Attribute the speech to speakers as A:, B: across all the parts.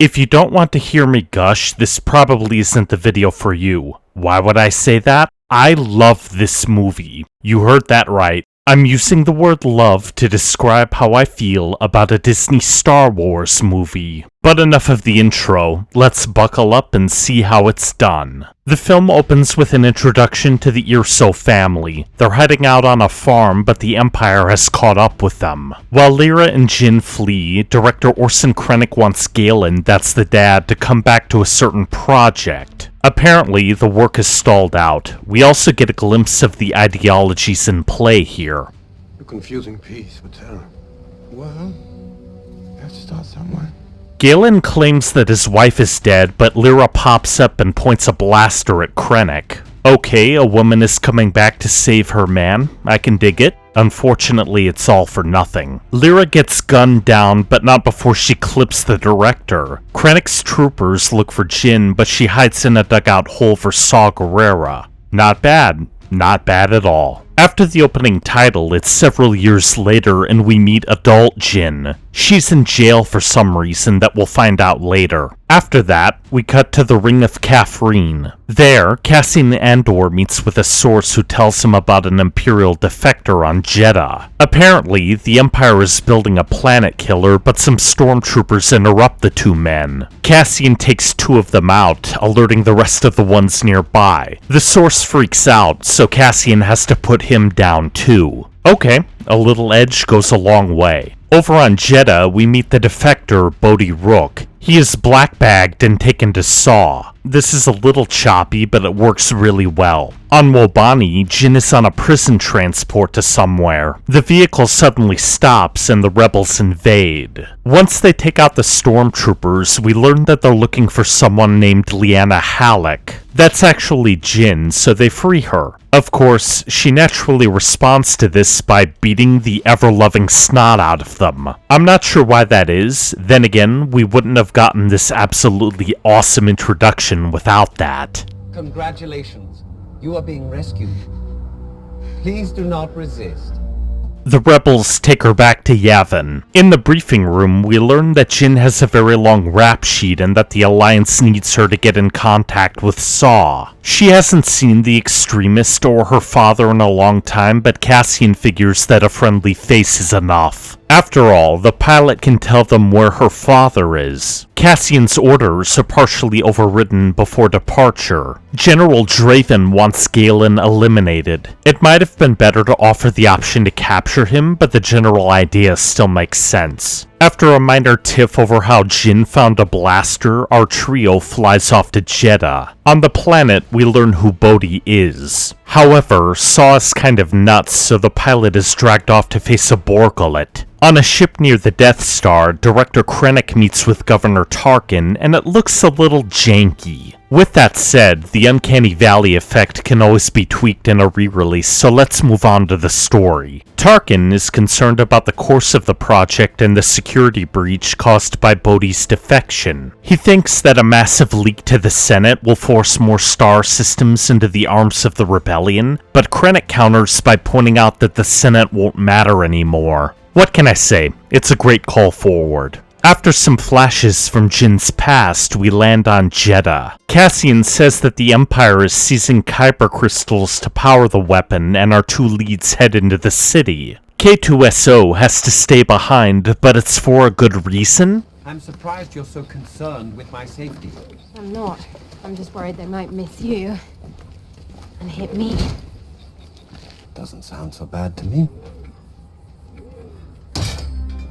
A: If you don't want to hear me gush, this probably isn't the video for you. Why would I say that? I love this movie. You heard that right. I'm using the word love to describe how I feel about a Disney Star Wars movie. But enough of the intro, let's buckle up and see how it's done. The film opens with an introduction to the Erso family. They're heading out on a farm, but the Empire has caught up with them. While Lyra and Jin flee, director Orson Krennic wants Galen, that's the dad, to come back to a certain project. Apparently, the work is stalled out. We also get a glimpse of the ideologies in play here.
B: A confusing piece, but well, let's start somewhere.
A: Galen claims that his wife is dead, but Lyra pops up and points a blaster at Krennic. Okay, a woman is coming back to save her man. I can dig it. Unfortunately, it's all for nothing. Lyra gets gunned down, but not before she clips the director. Krennic's troopers look for Jin, but she hides in a dugout hole for Saw Gerrera. Not bad. Not bad at all. After the opening title, it's several years later and we meet adult Jin. She's in jail for some reason that we'll find out later. After that, we cut to the Ring of Catherine. There, Cassian Andor meets with a source who tells him about an Imperial defector on Jedha. Apparently, the Empire is building a planet killer, but some stormtroopers interrupt the two men. Cassian takes two of them out, alerting the rest of the ones nearby. The source freaks out, so Cassian has to put him down too. Okay, a little edge goes a long way. Over on Jedha, we meet the defector, Bodhi Rook. He is black-bagged and taken to Saw. This is a little choppy, but it works really well. On Wobani, Jin is on a prison transport to somewhere. The vehicle suddenly stops and the rebels invade. Once they take out the stormtroopers, we learn that they're looking for someone named Lyanna Halleck. That's actually Jin, so they free her. Of course, she naturally responds to this by beating the ever-loving snot out of them. I'm not sure why that is. Then again, we wouldn't have gotten this absolutely awesome introduction without that.
C: Congratulations. You are being rescued. Please do not resist.
A: The rebels take her back to Yavin. In the briefing room, we learn that Jin has a very long rap sheet and that the Alliance needs her to get in contact with Saw. She hasn't seen the Extremist or her father in a long time, but Cassian figures that a friendly face is enough. After all, the pilot can tell them where her father is. Cassian's orders are partially overridden before departure. General Draven wants Galen eliminated. It might have been better to offer the option to capture him, but the general idea still makes sense. After a minor tiff over how Jin found a blaster, our trio flies off to Jedha. On the planet, we learn who Bodhi is. However, Saw is kind of nuts, so the pilot is dragged off to face a Borgullet. On a ship near the Death Star, Director Krennic meets with Governor Tarkin, and it looks a little janky. With that said, the Uncanny Valley effect can always be tweaked in a re-release, so let's move on to the story. Tarkin is concerned about the course of the project and the security breach caused by Bodhi's defection. He thinks that a massive leak to the Senate will force more star systems into the arms of the rebellion, but Krennic counters by pointing out that the Senate won't matter anymore. What can I say? It's a great call forward. After some flashes from Jin's past, we land on Jedha. Cassian says that the Empire is seizing kyber crystals to power the weapon, and our two leads head into the city. K2SO has to stay behind, but it's for a good reason?
C: I'm surprised you're so concerned with my safety.
D: I'm not. I'm just worried they might miss you and hit me.
B: Doesn't sound so bad to me.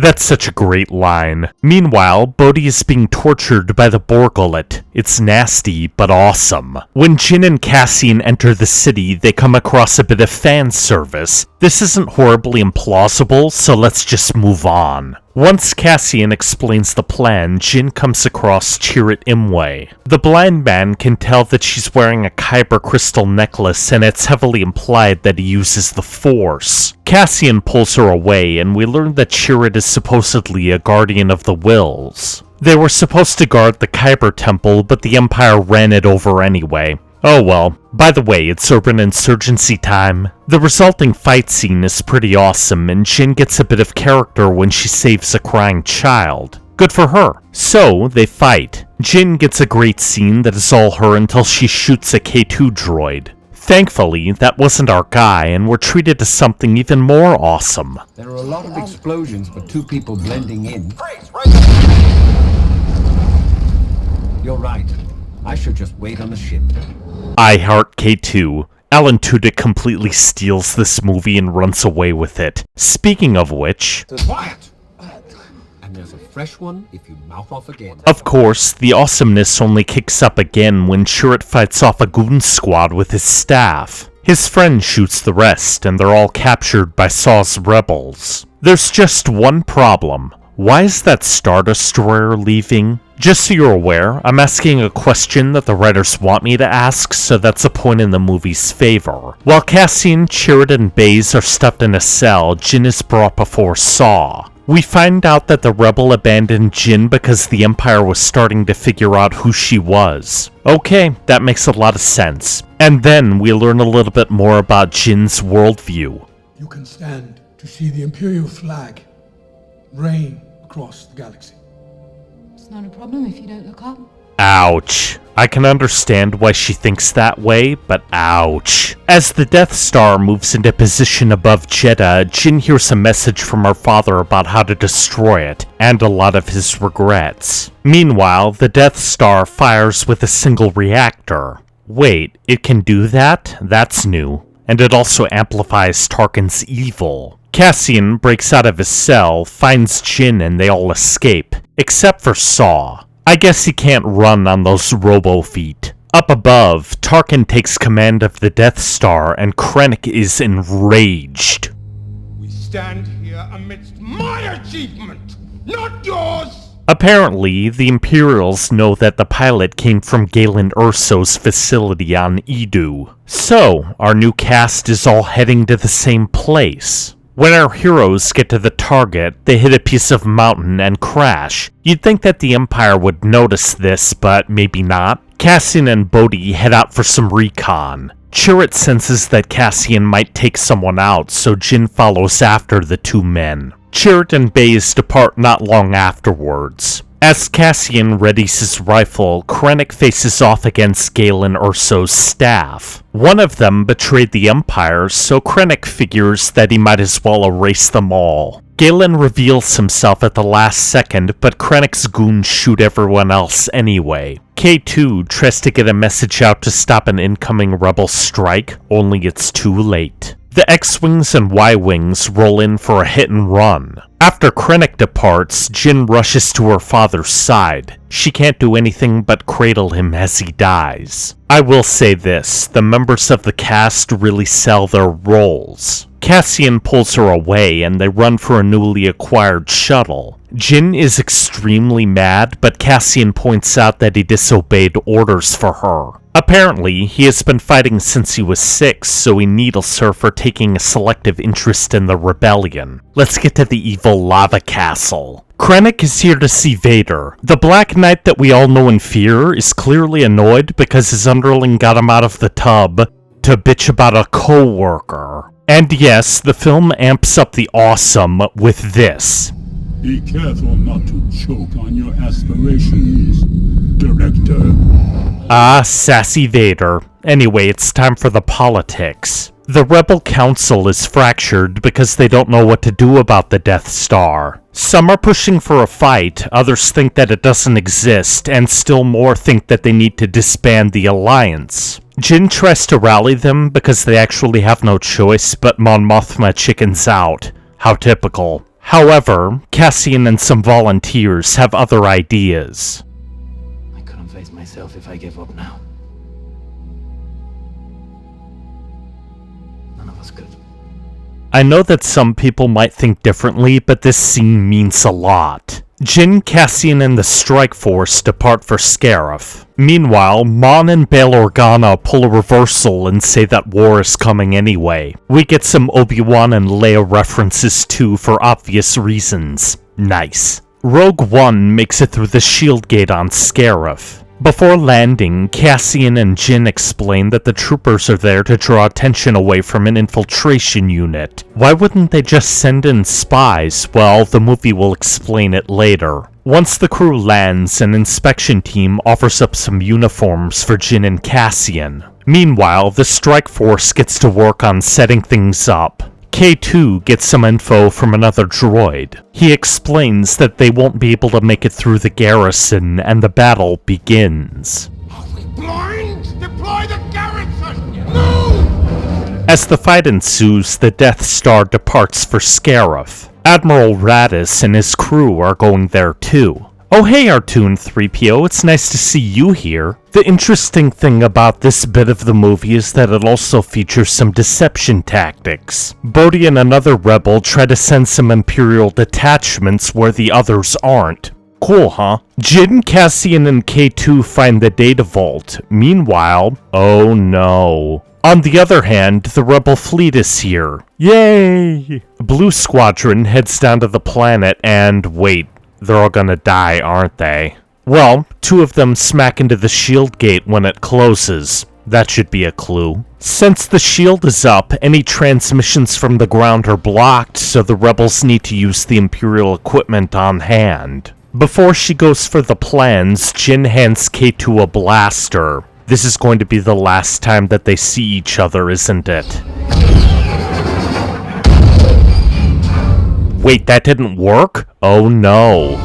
A: That's such a great line. Meanwhile, Bodhi is being tortured by the Borgullet. It's nasty, but awesome. When Jin and Cassian enter the city, they come across a bit of fan service. This isn't horribly implausible, so let's just move on. Once Cassian explains the plan, Jin comes across Chirrut Imwe. The blind man can tell that she's wearing a kyber crystal necklace, and it's heavily implied that he uses the Force. Cassian pulls her away, and we learn that Chirrut is supposedly a guardian of the Wills. They were supposed to guard the Kyber Temple, but the Empire ran it over anyway. Oh well. By the way, it's urban insurgency time. The resulting fight scene is pretty awesome, and Jin gets a bit of character when she saves a crying child. Good for her. So, they fight. Jin gets a great scene that is all her until she shoots a K2 droid. Thankfully, that wasn't our guy, and we're treated to something even more awesome.
C: There are a lot of explosions for two people blending in. You're right. I should just wait on the ship.
A: I heart K2. Alan Tudyk completely steals this movie and runs away with it. Speaking of which...
C: Quiet! And there's a fresh one if you mouth off again.
A: Of course, the awesomeness only kicks up again when Chirrut fights off a goon squad with his staff. His friend shoots the rest, and they're all captured by Saw's rebels. There's just one problem. Why is that Star Destroyer leaving? Just so you're aware, I'm asking a question that the writers want me to ask, so that's a point in the movie's favor. While Cassian, Chirrut, and Baze are stuffed in a cell, Jin is brought before Saw. We find out that the rebel abandoned Jin because the Empire was starting to figure out who she was. Okay, that makes a lot of sense. And then we learn a little bit more about Jin's worldview.
E: You can stand to see the Imperial flag reign across the galaxy.
D: It's not a problem if you don't look up.
A: Ouch. I can understand why she thinks that way, but ouch. As the Death Star moves into position above Jeddah, Jin hears a message from her father about how to destroy it, and a lot of his regrets. Meanwhile, the Death Star fires with a single reactor. Wait, it can do that? That's new. And it also amplifies Tarkin's evil. Cassian breaks out of his cell, finds Jin, and they all escape, except for Saw. I guess he can't run on those robo-feet. Up above, Tarkin takes command of the Death Star, and Krennic is enraged.
B: We stand here amidst my achievement, not yours!
A: Apparently, the Imperials know that the pilot came from Galen Erso's facility on Edu. So, our new cast is all heading to the same place. When our heroes get to the target, they hit a piece of mountain and crash. You'd think that the Empire would notice this, but maybe not. Cassian and Bodhi head out for some recon. Chirrut senses that Cassian might take someone out, so Jin follows after the two men. Chirrut and Baze depart not long afterwards. As Cassian readies his rifle, Krennic faces off against Galen Erso's staff. One of them betrayed the Empire, so Krennic figures that he might as well erase them all. Galen reveals himself at the last second, but Krennic's goons shoot everyone else anyway. K2 tries to get a message out to stop an incoming rebel strike, only it's too late. The X-Wings and Y-Wings roll in for a hit and run. After Krennic departs, Jin rushes to her father's side. She can't do anything but cradle him as he dies. I will say this, the members of the cast really sell their roles. Cassian pulls her away and they run for a newly acquired shuttle. Jin is extremely mad, but Cassian points out that he disobeyed orders for her. Apparently, he has been fighting since he was 6, so he needles her for taking a selective interest in the rebellion. Let's get to the evil lava castle. Krennic is here to see Vader. The Black Knight that we all know and fear is clearly annoyed because his underling got him out of the tub to bitch about a co-worker. And yes, the film amps up the awesome with this.
F: Be careful not to choke on your aspirations, Director.
A: Ah, sassy Vader. Anyway, it's time for the politics. The Rebel Council is fractured because they don't know what to do about the Death Star. Some are pushing for a fight, others think that it doesn't exist, and still more think that they need to disband the Alliance. Jin tries to rally them because they actually have no choice, but Mon Mothma chickens out. How typical. However, Cassian and some volunteers have other ideas.
G: I couldn't face myself if I gave up now. None of us could.
A: I know that some people might think differently, but this scene means a lot. Jin, Cassian, and the Strike Force depart for Scarif. Meanwhile, Mon and Bail Organa pull a reversal and say that war is coming anyway. We get some Obi-Wan and Leia references too for obvious reasons. Nice. Rogue One makes it through the shield gate on Scarif. Before landing, Cassian and Jin explain that the troopers are there to draw attention away from an infiltration unit. Why wouldn't they just send in spies? Well, the movie will explain it later. Once the crew lands, an inspection team offers up some uniforms for Jin and Cassian. Meanwhile, the strike force gets to work on setting things up. K2 gets some info from another droid. He explains that they won't be able to make it through the garrison, and the battle begins.
B: Are we blind? Deploy the garrison! No!
A: As the fight ensues, the Death Star departs for Scarif. Admiral Raddus and his crew are going there too. Oh hey Artoon 3PO, it's nice to see you here. The interesting thing about this bit of the movie is that it also features some deception tactics. Bodhi and another rebel try to send some Imperial detachments where the others aren't. Cool, huh? Jin, Cassian, and K2 find the data vault. Meanwhile, oh no. On the other hand, the Rebel fleet is here. Yay! Blue Squadron heads down to the planet and wait, they're all gonna die, aren't they? Well, 2 of them smack into the shield gate when it closes. That should be a clue. Since the shield is up, any transmissions from the ground are blocked, so the rebels need to use the Imperial equipment on hand. Before she goes for the plans, Jin hands K2 a blaster. This is going to be the last time that they see each other, isn't it? Wait, that didn't work? Oh no.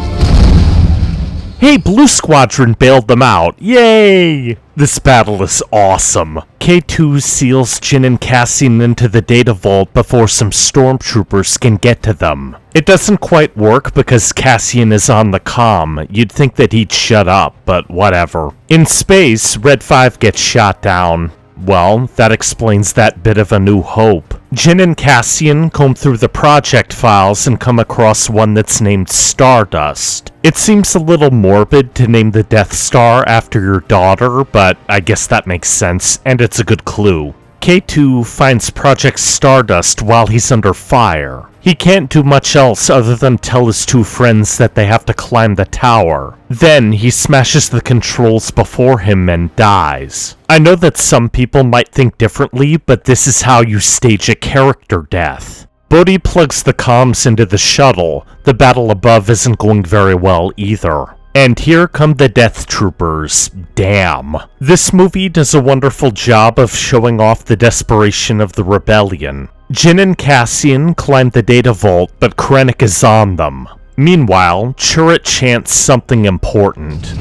A: Hey, Blue Squadron bailed them out. Yay! This battle is awesome. K2 seals Jin and Cassian into the data vault before some stormtroopers can get to them. It doesn't quite work because Cassian is on the comm. You'd think that he'd shut up, but whatever. In space, Red 5 gets shot down. Well, that explains that bit of A New Hope. Jin and Cassian comb through the project files and come across one that's named Stardust. It seems a little morbid to name the Death Star after your daughter, but I guess that makes sense, and it's a good clue. K2 finds Project Stardust while he's under fire. He can't do much else other than tell his 2 friends that they have to climb the tower. Then he smashes the controls before him and dies. I know that some people might think differently, but this is how you stage a character death. Bodhi plugs the comms into the shuttle. The battle above isn't going very well either. And here come the Death Troopers. Damn. This movie does a wonderful job of showing off the desperation of the rebellion. Jin and Cassian climb the data vault, but Krennic is on them. Meanwhile, Chirrut chants something important.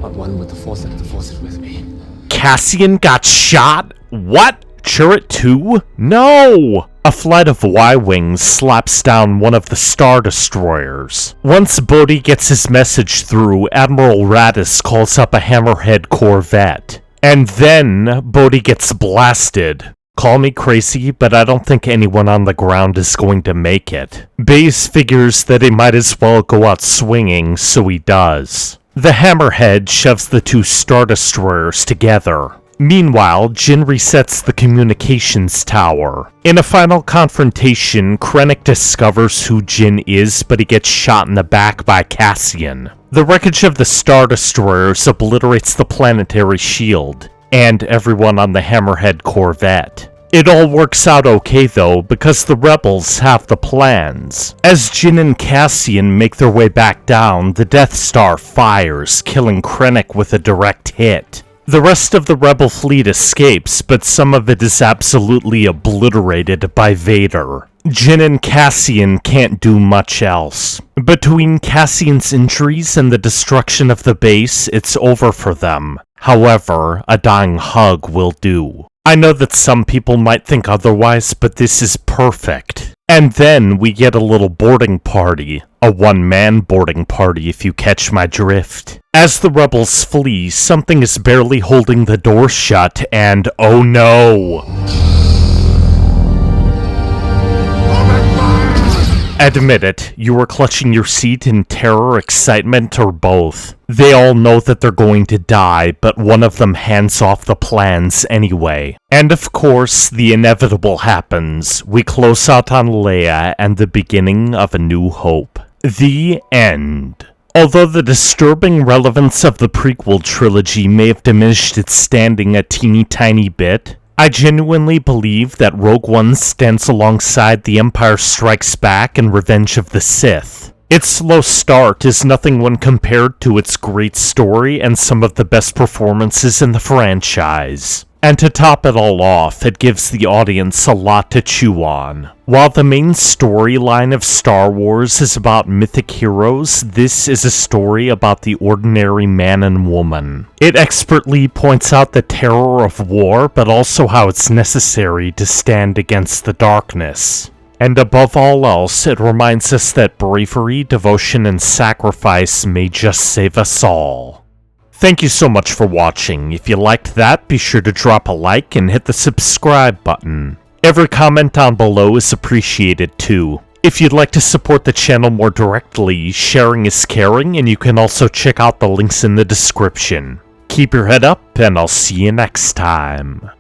G: Not one with the Force, and the Force is with me.
A: Cassian got shot? What? Chirrut too? No! A flight of Y-Wings slaps down one of the Star Destroyers. Once Bodhi gets his message through, Admiral Raddus calls up a Hammerhead Corvette. And then, Bodhi gets blasted. Call me crazy, but I don't think anyone on the ground is going to make it. Baze figures that he might as well go out swinging, so he does. The Hammerhead shoves the 2 Star Destroyers together. Meanwhile, Jin resets the communications tower. In a final confrontation, Krennic discovers who Jin is, but he gets shot in the back by Cassian. The wreckage of the Star Destroyers obliterates the planetary shield, and everyone on the Hammerhead Corvette. It all works out okay though, because the rebels have the plans. As Jin and Cassian make their way back down, the Death Star fires, killing Krennic with a direct hit. The rest of the rebel fleet escapes, but some of it is absolutely obliterated by Vader. Jin and Cassian can't do much else. Between Cassian's injuries and the destruction of the base, it's over for them. However, a dying hug will do. I know that some people might think otherwise, but this is perfect. And then we get a little boarding party. A one-man boarding party, if you catch my drift. As the rebels flee, something is barely holding the door shut, and oh no! Admit it, you were clutching your seat in terror, excitement, or both. They all know that they're going to die, but one of them hands off the plans anyway. And of course, the inevitable happens. We close out on Leia and the beginning of A New Hope. The end. Although the disturbing relevance of the prequel trilogy may have diminished its standing a teeny tiny bit, I genuinely believe that Rogue One stands alongside The Empire Strikes Back and Revenge of the Sith. Its slow start is nothing when compared to its great story and some of the best performances in the franchise. And to top it all off, it gives the audience a lot to chew on. While the main storyline of Star Wars is about mythic heroes, this is a story about the ordinary man and woman. It expertly points out the terror of war, but also how it's necessary to stand against the darkness. And above all else, it reminds us that bravery, devotion, and sacrifice may just save us all. Thank you so much for watching. If you liked that, be sure to drop a like and hit the subscribe button. Every comment down below is appreciated too. If you'd like to support the channel more directly, sharing is caring, and you can also check out the links in the description. Keep your head up, and I'll see you next time.